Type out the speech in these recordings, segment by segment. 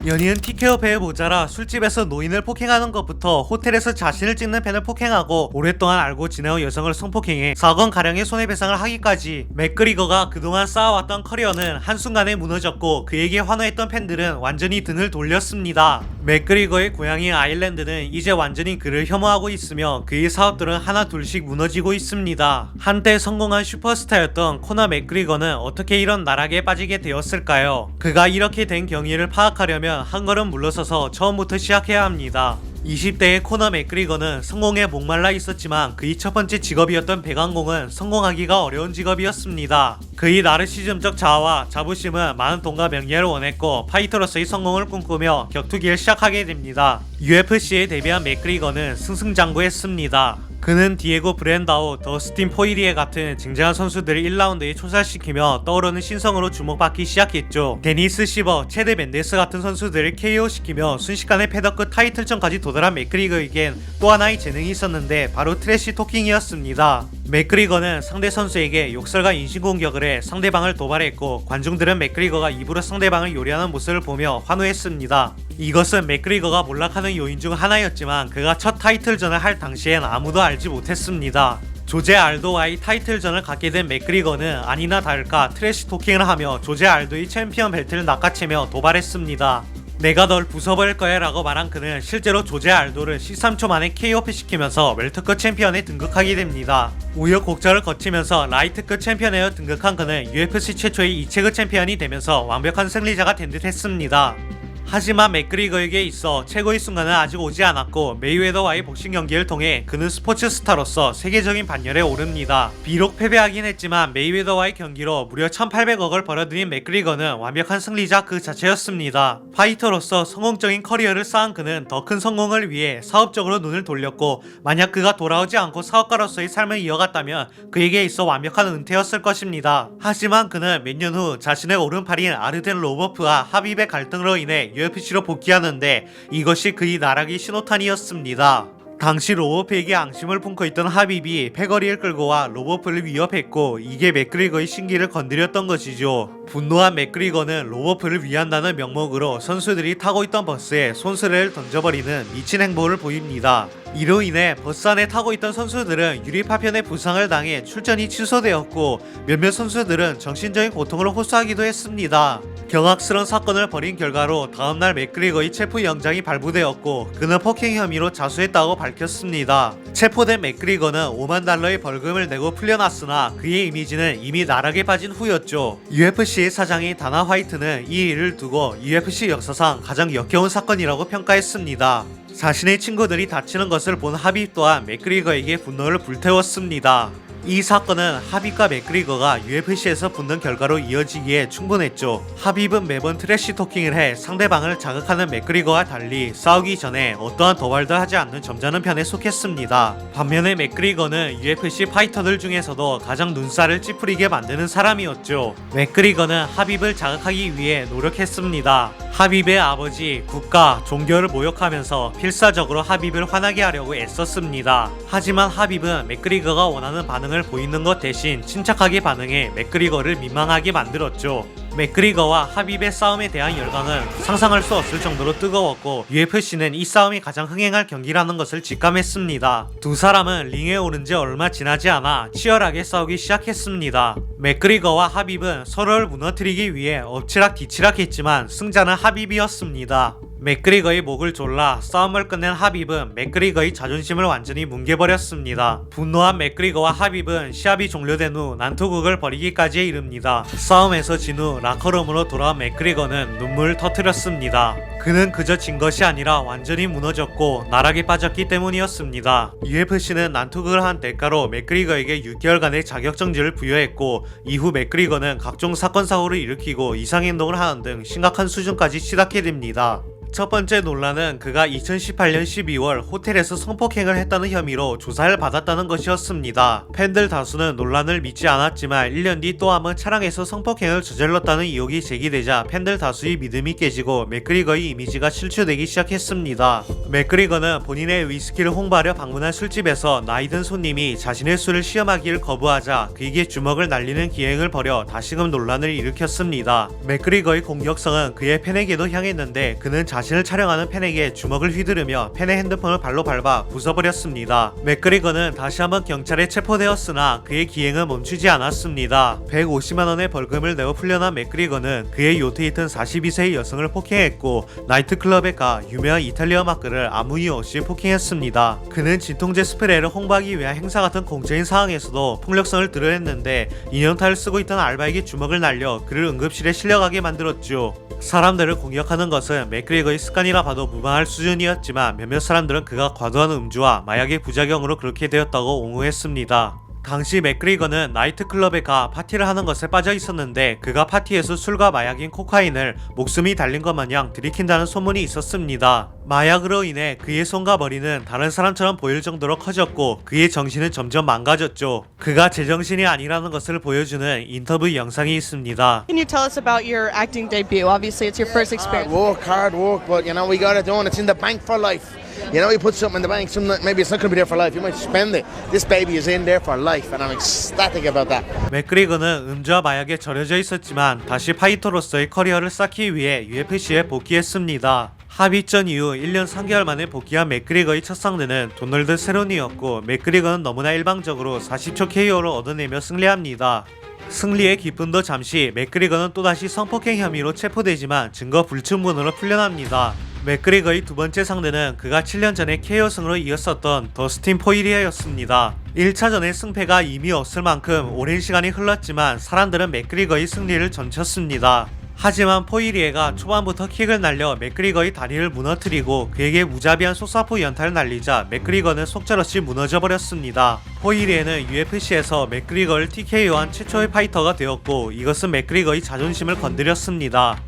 연이은 TKO 배에 모자라 술집에서 노인을 폭행하는 것부터 호텔에서 자신을 찍는 팬을 폭행하고 오랫동안 알고 지내온 여성을 성폭행해 4억원가량의 손해배상을 하기까지 맥그리거가 그동안 쌓아왔던 커리어는 한순간에 무너졌고 그에게 환호했던 팬들은 완전히 등을 돌렸습니다. 맥그리거의 고향인 아일랜드는 이제 완전히 그를 혐오하고 있으며 그의 사업들은 하나 둘씩 무너지고 있습니다. 한때 성공한 슈퍼스타였던 코너 맥그리거는 어떻게 이런 나락에 빠지게 되었을까요? 그가 이렇게 된 경위를 파악하려면 한 걸음 물러서서 처음부터 시작해야 합니다. 20대의 코너 맥그리거는 성공에 목말라 있었지만 그의 첫 번째 직업이었던 배관공은 성공하기가 어려운 직업이었습니다. 그의 나르시즘적 자아와 자부심은 많은 돈과 명예를 원했고 파이터로서의 성공을 꿈꾸며 격투기를 시작하게 됩니다. UFC에 데뷔한 맥그리거는 승승장구했습니다. 그는 디에고 브랜다우, 더스틴 포이리에 같은 쟁쟁한 선수들을 1라운드에 초살시키며 떠오르는 신성으로 주목받기 시작했죠. 데니스 시버, 체드 멘데스 같은 선수들을 KO시키며 순식간에 패더급 타이틀전까지 도달한 맥그리거에겐 또 하나의 재능이 있었는데 바로 트래시 토킹이었습니다. 맥그리거는 상대 선수에게 욕설과 인신공격을 해 상대방을 도발했고 관중들은 맥그리거가 입으로 상대방을 요리하는 모습을 보며 환호했습니다. 이것은 맥그리거가 몰락하는 요인 중 하나였지만 그가 첫 타이틀전을 할 당시엔 아무도 알지 못했습니다. 조제 알도와의 타이틀전을 갖게 된 맥그리거는 아니나 다를까 트래시 토킹을 하며 조제 알도의 챔피언 벨트를 낚아채며 도발했습니다. 내가 널 부숴버릴 거야 라고 말한 그는 실제로 조제 알도를 13초 만에 KOP 시키면서 웰터급 챔피언에 등극하게 됩니다. 우여곡절을 거치면서 라이트급 챔피언에 등극한 그는 UFC 최초의 이체급 챔피언이 되면서 완벽한 승리자가 된 듯 했습니다. 하지만 맥그리거에게 있어 최고의 순간은 아직 오지 않았고 메이웨더와의 복싱 경기를 통해 그는 스포츠 스타로서 세계적인 반열에 오릅니다. 비록 패배하긴 했지만 메이웨더와의 경기로 무려 1800억을 벌어들인 맥그리거는 완벽한 승리자 그 자체였습니다. 파이터로서 성공적인 커리어를 쌓은 그는 더 큰 성공을 위해 사업적으로 눈을 돌렸고 만약 그가 돌아오지 않고 사업가로서의 삶을 이어갔다면 그에게 있어 완벽한 은퇴였을 것입니다. 하지만 그는 몇 년 후 자신의 오른팔인 아르덴 로버프와 하빕의 갈등으로 인해 UFC로 복귀하는데 이것이 그의 나락의 신호탄이었습니다. 당시 로버프에게 앙심을 품고 있던 하빕이 패거리를 끌고 와 로버프를 위협했고 이게 맥그리거의 신기를 건드렸던 것이죠. 분노한 맥그리거는 로버프를 위한다는 명목으로 선수들이 타고 있던 버스에 손수레를 던져버리는 미친 행보를 보입니다. 이로 인해 버스 안에 타고 있던 선수들은 유리파편에 부상을 당해 출전이 취소되었고 몇몇 선수들은 정신적인 고통을 호소하기도 했습니다. 경악스러운 사건을 벌인 결과로 다음날 맥그리거의 체포 영장이 발부되었고 그는 폭행 혐의로 자수했다고 밝혔습니다. 체포된 맥그리거는 5만 달러의 벌금을 내고 풀려났으나 그의 이미지는 이미 나락에 빠진 후였죠. UFC의 사장인 다나 화이트는 이 일을 두고 UFC 역사상 가장 역겨운 사건이라고 평가했습니다. 자신의 친구들이 다치는 것을 본 하빕 또한 맥그리거에게 분노를 불태웠습니다. 이 사건은 하빕과 맥그리거가 UFC에서 붙는 결과로 이어지기에 충분했죠. 하빕은 매번 트래시 토킹을 해 상대방을 자극하는 맥그리거와 달리 싸우기 전에 어떠한 도발도 하지 않는 점잖은 편에 속했습니다. 반면에 맥그리거는 UFC 파이터들 중에서도 가장 눈살을 찌푸리게 만드는 사람이었죠. 맥그리거는 하빕을 자극하기 위해 노력했습니다. 하빕의 아버지, 국가, 종교를 모욕하면서 필사적으로 하빕을 화나게 하려고 애썼습니다. 하지만 하빕은 맥그리거가 원하는 반응을 보이는 것 대신 침착하게 반응해 맥그리거를 민망하게 만들었죠. 맥그리거와 하빕의 싸움에 대한 열광은 상상할 수 없을 정도로 뜨거웠고 UFC는 이 싸움이 가장 흥행할 경기라는 것을 직감했습니다. 두 사람은 링에 오른 지 얼마 지나지 않아 치열하게 싸우기 시작했습니다. 맥그리거와 하빕은 서로를 무너뜨리기 위해 엎치락 뒤치락 했지만 승자는 하빕이었습니다. 맥그리거의 목을 졸라 싸움을 끝낸 하빕은 맥그리거의 자존심을 완전히 뭉개버렸습니다. 분노한 맥그리거와 하빕은 시합이 종료된 후 난투극을 벌이기까지 이릅니다. 싸움에서 진 후 라커룸으로 돌아온 맥그리거는 눈물을 터뜨렸습니다. 그는 그저 진 것이 아니라 완전히 무너졌고 나락에 빠졌기 때문이었습니다. UFC는 난투극을 한 대가로 맥그리거에게 6개월간의 자격정지를 부여했고 이후 맥그리거는 각종 사건 사고를 일으키고 이상행동을 하는 등 심각한 수준까지 치닫게 됩니다. 첫 번째 논란은 그가 2018년 12월 호텔에서 성폭행을 했다는 혐의로 조사를 받았다는 것이었습니다. 팬들 다수는 논란을 믿지 않았지만 1년 뒤 또 한 번 차량에서 성폭행을 저질렀다는 의혹이 제기되자 팬들 다수의 믿음이 깨지고 맥그리거의 이미지가 실추되기 시작했습니다. 맥그리거는 본인의 위스키를 홍보하려 방문한 술집에서 나이든 손님이 자신의 술을 시험하기를 거부하자 그에게 주먹을 날리는 기행을 벌여 다시금 논란을 일으켰습니다. 맥그리거의 공격성은 그의 팬에게도 향했는데 그는 자신을 촬영하는 팬에게 주먹을 휘두르며 팬의 핸드폰을 발로 밟아 부숴버렸습니다. 맥그리거는 다시 한번 경찰에 체포되었으나 그의 기행은 멈추지 않았습니다. 150만원의 벌금을 내어 풀려난 맥그리거는 그의 요트에 있던 42세의 여성을 폭행했고 나이트클럽에 가 유명한 이탈리아 마크를 아무 이유 없이 폭행했습니다. 그는 진통제 스프레이를 홍보하기 위한 행사 같은 공적인 상황에서도 폭력성을 드러냈는데 인형탈을 쓰고 있던 알바에게 주먹을 날려 그를 응급실에 실려가게 만들었죠. 사람들을 공격하는 것은 맥그리거의 습관이라 봐도 무방할 수준이었지만 몇몇 사람들은 그가 과도한 음주와 마약의 부작용으로 그렇게 되었다고 옹호했습니다. 당시 맥그리거는 나이트클럽에 가 파티를 하는 것에 빠져 있었는데 그가 파티에서 술과 마약인 코카인을 목숨이 달린 것 마냥 들이킨다는 소문이 있었습니다. 마약으로 인해 그의 손과 머리는 다른 사람처럼 보일 정도로 커졌고 그의 정신은 점점 망가졌죠. 그가 제정신이 아니라는 것을 보여주는 인터뷰 영상이 있습니다. Can you tell us about your acting debut? Obviously, it's your first experience. Hard work, but you know we got it done. It's in the bank for life. You know, you put something in the bank, maybe it's not going to be there for life. You might spend it. This baby is in there for life, and I'm ecstatic about that. 맥그리거는 음주와 마약에 절여져 있었지만 다시 파이터로서의 커리어를 쌓기 위해 UFC에 복귀했습니다. 합의전 이후 1년 3개월 만에 복귀한 맥그리거의 첫 상대는 도널드 세론이었고 맥그리거는 너무나 일방적으로 40초 KO를 얻어내며 승리합니다. 승리의 기쁨도 잠시 맥그리거는 또다시 성폭행 혐의로 체포되지만 증거 불충분으로 풀려납니다. 맥그리거의 두 번째 상대는 그가 7년 전에 KO승으로 이었었던 더스틴 포이리에였습니다. 1차전의 승패가 이미 없을 만큼 오랜 시간이 흘렀지만 사람들은 맥그리거의 승리를 점쳤습니다. 하지만 포이리에가 초반부터 킥을 날려 맥그리거의 다리를 무너뜨리고 그에게 무자비한 속사포 연타를 날리자 맥그리거는 속절없이 무너져버렸습니다. 포이리에는 UFC에서 맥그리거를 TKO한 최초의 파이터가 되었고 이것은 맥그리거의 자존심을 건드렸습니다.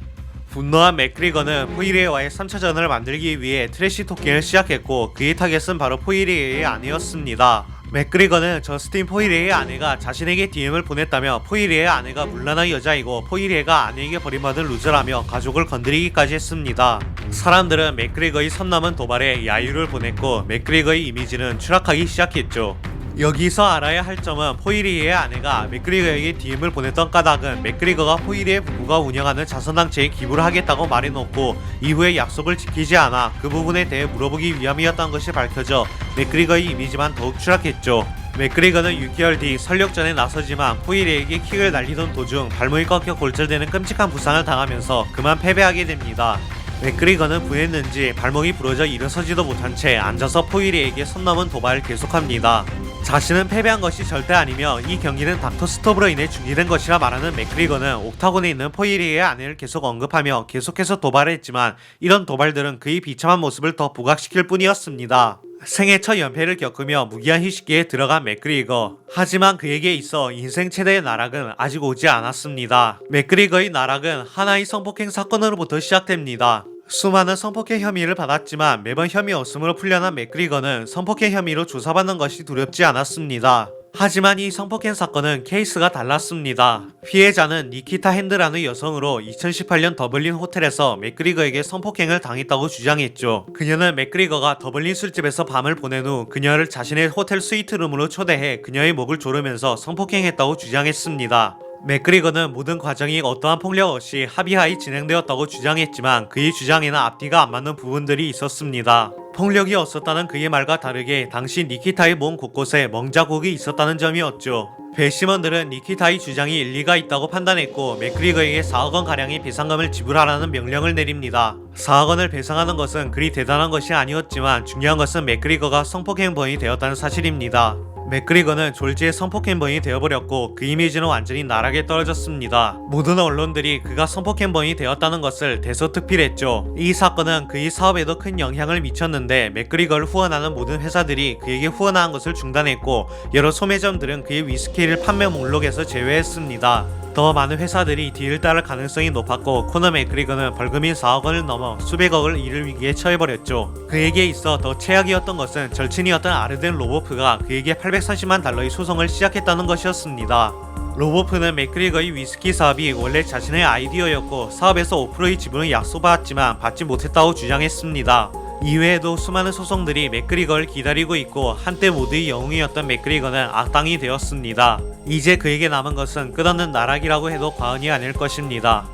분노한 맥그리거는 포이리에와의 3차전을 만들기 위해 트래시 토킹을 시작했고 그의 타겟은 바로 포이리에의 아내였습니다. 맥그리거는 저스틴 포이리에의 아내가 자신에게 DM을 보냈다며 포이리에의 아내가 문란한 여자이고 포이리에가 아내에게 버림받은 루저라며 가족을 건드리기까지 했습니다. 사람들은 맥그리거의 선 넘은 도발에 야유를 보냈고 맥그리거의 이미지는 추락하기 시작했죠. 여기서 알아야 할 점은 포이리에의 아내가 맥그리거에게 DM을 보냈던 까닭은 맥그리거가 포이리에 부부가 운영하는 자선단체에 기부를 하겠다고 말해놓고 이후에 약속을 지키지 않아 그 부분에 대해 물어보기 위함이었던 것이 밝혀져 맥그리거의 이미지만 더욱 추락했죠. 맥그리거는 6개월 뒤 설력전에 나서지만 포이리에게 킥을 날리던 도중 발목이 꺾여 골절되는 끔찍한 부상을 당하면서 그만 패배하게 됩니다. 맥그리거는 부했는지 발목이 부러져 일어서지도 못한 채 앉아서 포이리에게 선 넘은 도발을 계속합니다. 자신은 패배한 것이 절대 아니며 이 경기는 닥터 스톱으로 인해 중지된 것이라 말하는 맥그리거는 옥타곤에 있는 포이리에의 아내를 계속 언급하며 계속해서 도발을 했지만 이런 도발들은 그의 비참한 모습을 더 부각시킬 뿐이었습니다. 생애 첫 연패를 겪으며 무기한 휴식기에 들어간 맥그리거. 하지만 그에게 있어 인생 최대의 나락은 아직 오지 않았습니다. 맥그리거의 나락은 하나의 성폭행 사건으로부터 시작됩니다. 수많은 성폭행 혐의를 받았지만 매번 혐의 없음으로 풀려난 맥그리거는 성폭행 혐의로 조사받는 것이 두렵지 않았습니다. 하지만 이 성폭행 사건은 케이스가 달랐습니다. 피해자는 니키타 핸드라는 여성으로 2018년 더블린 호텔에서 맥그리거에게 성폭행을 당했다고 주장했죠. 그녀는 맥그리거가 더블린 술집에서 밤을 보낸 후 그녀를 자신의 호텔 스위트룸으로 초대해 그녀의 목을 조르면서 성폭행했다고 주장했습니다. 맥그리거는 모든 과정이 어떠한 폭력 없이 합의하에 진행되었다고 주장했지만 그의 주장에는 앞뒤가 안 맞는 부분들이 있었습니다. 폭력이 없었다는 그의 말과 다르게 당시 니키타의 몸 곳곳에 멍자국이 있었다는 점이었죠. 배심원들은 니키타의 주장이 일리가 있다고 판단했고 맥그리거에게 4억 원 가량의 배상금을 지불하라는 명령을 내립니다. 4억 원을 배상하는 것은 그리 대단한 것이 아니었지만 중요한 것은 맥그리거가 성폭행범이 되었다는 사실입니다. 맥그리거는 졸지의 성폭행범이 되어버렸고 그 이미지는 완전히 나락에 떨어졌습니다. 모든 언론들이 그가 성폭행범이 되었다는 것을 대서특필했죠. 이 사건은 그의 사업에도 큰 영향을 미쳤는데 맥그리거를 후원하는 모든 회사들이 그에게 후원한 것을 중단했고 여러 소매점들은 그의 위스키를 판매 목록에서 제외했습니다. 더 많은 회사들이 뒤를 따를 가능성이 높았고 코너 맥그리거는 벌금인 4억 원을 넘어 수백억을 잃을 위기에 처해버렸죠. 그에게 있어 더 최악이었던 것은 절친이었던 아르덴 로보프가 그에게 830만 달러의 소송을 시작했다는 것이었습니다. 로보프는 맥그리거의 위스키 사업이 원래 자신의 아이디어였고 사업에서 5%의 지분을 약속받았지만 받지 못했다고 주장했습니다. 이외에도 수많은 소송들이 맥그리거를 기다리고 있고 한때 모두의 영웅이었던 맥그리거는 악당이 되었습니다. 이제 그에게 남은 것은 끝없는 나락이라고 해도 과언이 아닐 것입니다.